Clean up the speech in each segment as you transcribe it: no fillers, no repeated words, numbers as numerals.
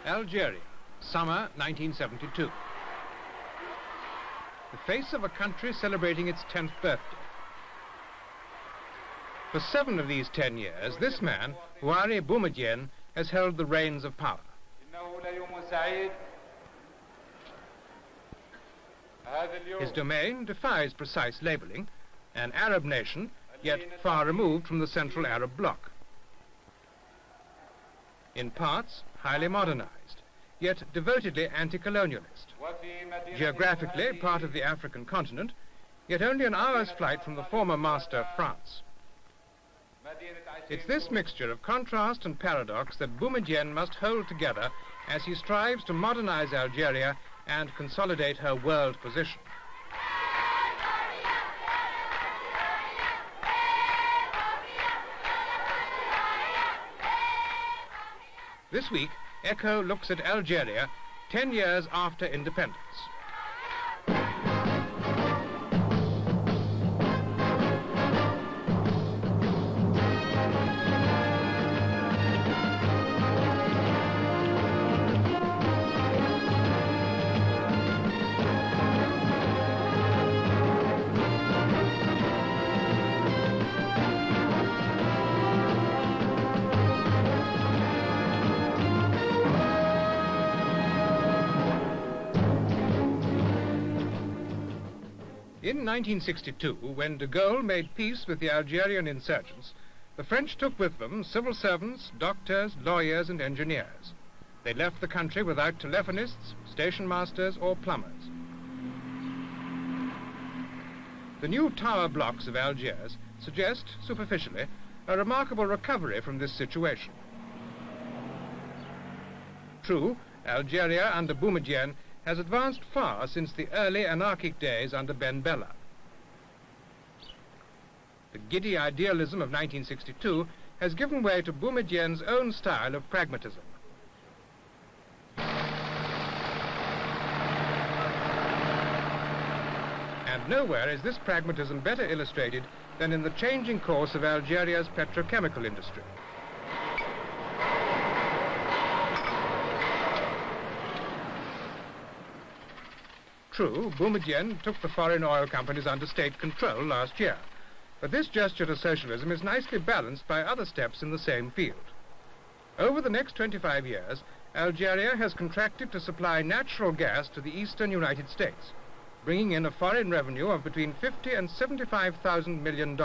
Algeria, summer 1972. The face of a country celebrating its 10th birthday. For 7 of these 10 years, this man, Houari Boumediene, has held the reins of power. His domain defies precise labeling, an Arab nation, yet far removed from the Central Arab bloc. In parts, highly modernized, yet devotedly anti-colonialist. Geographically, part of the African continent, yet only an hour's flight from the former master, France. It's this mixture of contrast and paradox that Boumediene must hold together as he strives to modernize Algeria and consolidate her world position. This week, Echo looks at Algeria 10 years after independence. In 1962, when de Gaulle made peace with the Algerian insurgents, the French took with them civil servants, doctors, lawyers, and engineers. They left the country without telephonists, station masters, or plumbers. The new tower blocks of Algiers suggest, superficially, a remarkable recovery from this situation. True, Algeria under Boumediene has advanced far since the early anarchic days under Ben Bella. The giddy idealism of 1962 has given way to Boumediene's own style of pragmatism. And nowhere is this pragmatism better illustrated than in the changing course of Algeria's petrochemical industry. True, Boumediene took the foreign oil companies under state control last year, but this gesture to socialism is nicely balanced by other steps in the same field. Over the next 25 years, Algeria has contracted to supply natural gas to the eastern United States, bringing in a foreign revenue of between $50 and $75,000 million.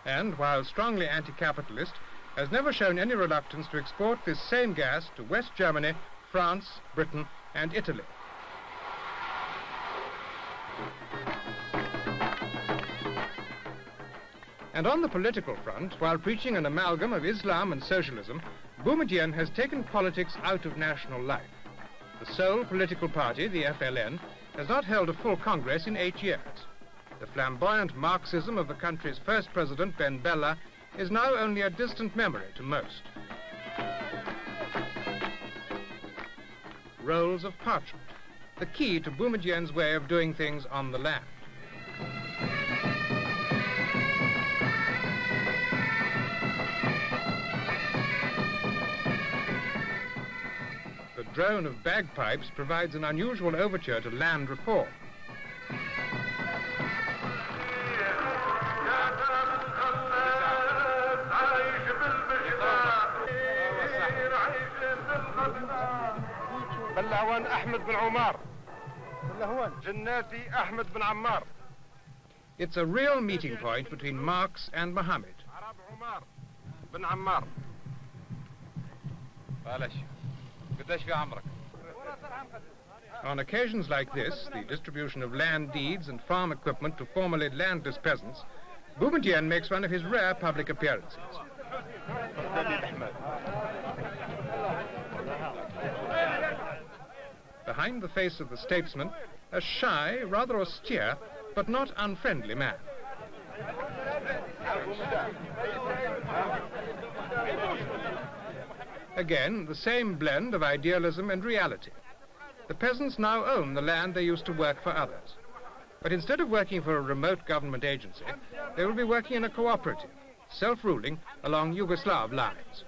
And while strongly anti-capitalist, has never shown any reluctance to export this same gas to West Germany, France, Britain, and Italy. And on the political front, while preaching an amalgam of Islam and socialism, Boumediene has taken politics out of national life. The sole political party, the FLN, has not held a full Congress in 8 years. The flamboyant Marxism of the country's first president, Ben Bella, is now only a distant memory to most. Rolls of parchment, the key to Boumediene's way of doing things on the land. The drone of bagpipes provides an unusual overture to land reform. بلهوان أحمد بن عمار بلهوان جناتي أحمد بن عمار. It's a real meeting point between Marx and Mohammed. عرب عمار بن عمار. معلش قديش في عمرك؟ On occasions like this, the distribution of land deeds and farm equipment to formerly landless peasants, Boumediene makes one of his rare public appearances. Behind the face of the statesman, a shy, rather austere, but not unfriendly man. Again, the same blend of idealism and reality. The peasants now own the land they used to work for others. But instead of working for a remote government agency, they will be working in a cooperative, self-ruling along Yugoslav lines.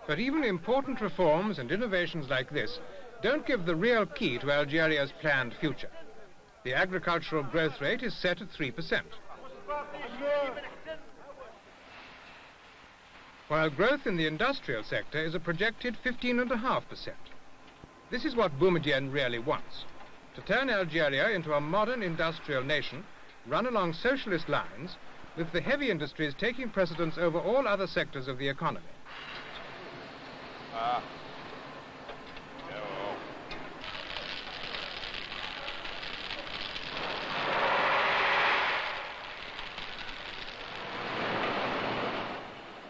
But even important reforms and innovations like this don't give the real key to Algeria's planned future. The agricultural growth rate is set at 3%. While growth in the industrial sector is a projected 15.5%. This is what Boumediene really wants, to turn Algeria into a modern industrial nation run along socialist lines, with the heavy industries taking precedence over all other sectors of the economy.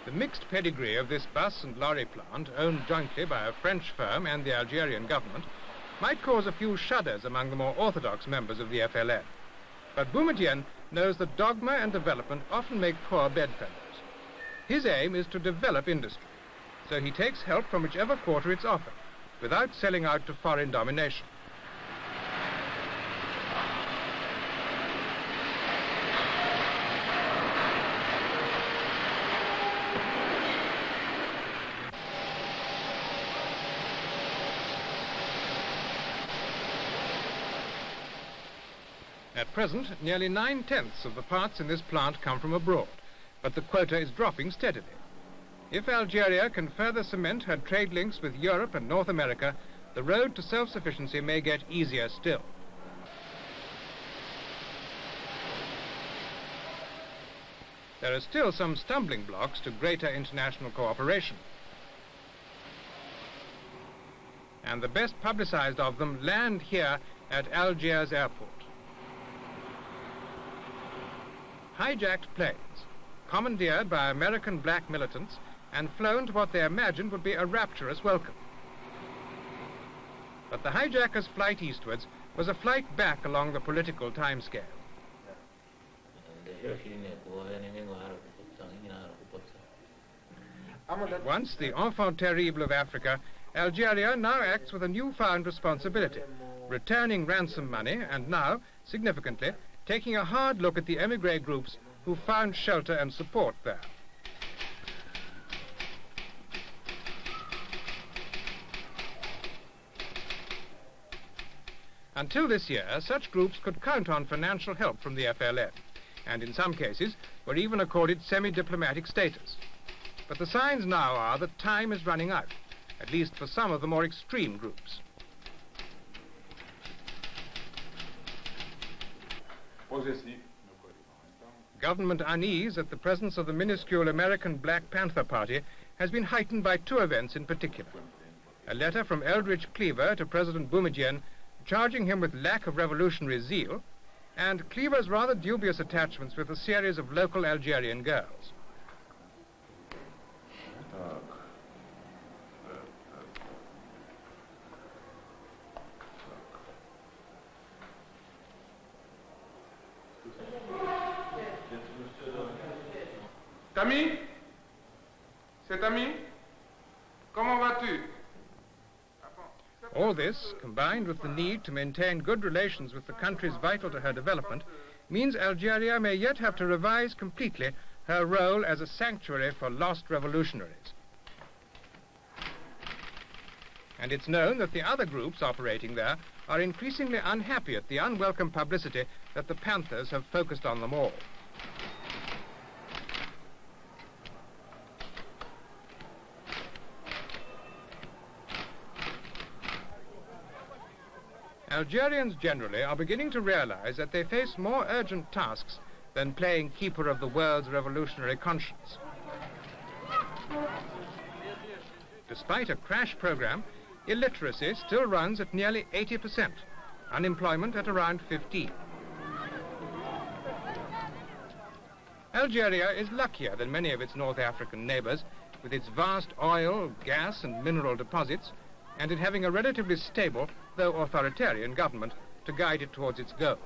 The mixed pedigree of this bus and lorry plant, owned jointly by a French firm and the Algerian government, might cause a few shudders among the more orthodox members of the FLN. But Boumediene knows that dogma and development often make poor bedfellows. His aim is to develop industry, so he takes help from whichever quarter it's offered, without selling out to foreign domination. At present, nearly 9/10 of the parts in this plant come from abroad, but the quota is dropping steadily. If Algeria can further cement her trade links with Europe and North America, the road to self-sufficiency may get easier still. There are still some stumbling blocks to greater international cooperation. And the best publicized of them land here at Algiers airport. Hijacked planes, commandeered by American black militants and flown to what they imagined would be a rapturous welcome. But the hijackers' flight eastwards was a flight back along the political timescale. Once the enfant terrible of Africa, Algeria now acts with a newfound responsibility, returning ransom money and now, significantly, taking a hard look at the emigre groups who found shelter and support there. Until this year, such groups could count on financial help from the FLN, and in some cases were even accorded semi-diplomatic status. But the signs now are that time is running out, at least for some of the more extreme groups. Government unease at the presence of the minuscule American Black Panther Party has been heightened by two events in particular. A letter from Eldridge Cleaver to President Boumediene charging him with lack of revolutionary zeal, and Cleaver's rather dubious attachments with a series of local Algerian girls. Ami, c'est ami, comment vas-tu? All this, combined with the need to maintain good relations with the countries vital to her development, means Algeria may yet have to revise completely her role as a sanctuary for lost revolutionaries. And it's known that the other groups operating there are increasingly unhappy at the unwelcome publicity that the Panthers have focused on them all. Algerians generally are beginning to realize that they face more urgent tasks than playing keeper of the world's revolutionary conscience. Despite a crash program, illiteracy still runs at nearly 80%, unemployment at around 15%. Algeria is luckier than many of its North African neighbors, with its vast oil, gas and mineral deposits, and in having a relatively stable, though authoritarian government to guide it towards its goals.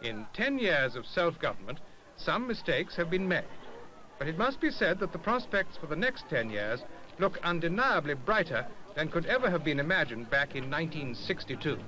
In 10 years of self-government, some mistakes have been made. But it must be said that the prospects for the next 10 years look undeniably brighter than could ever have been imagined back in 1962.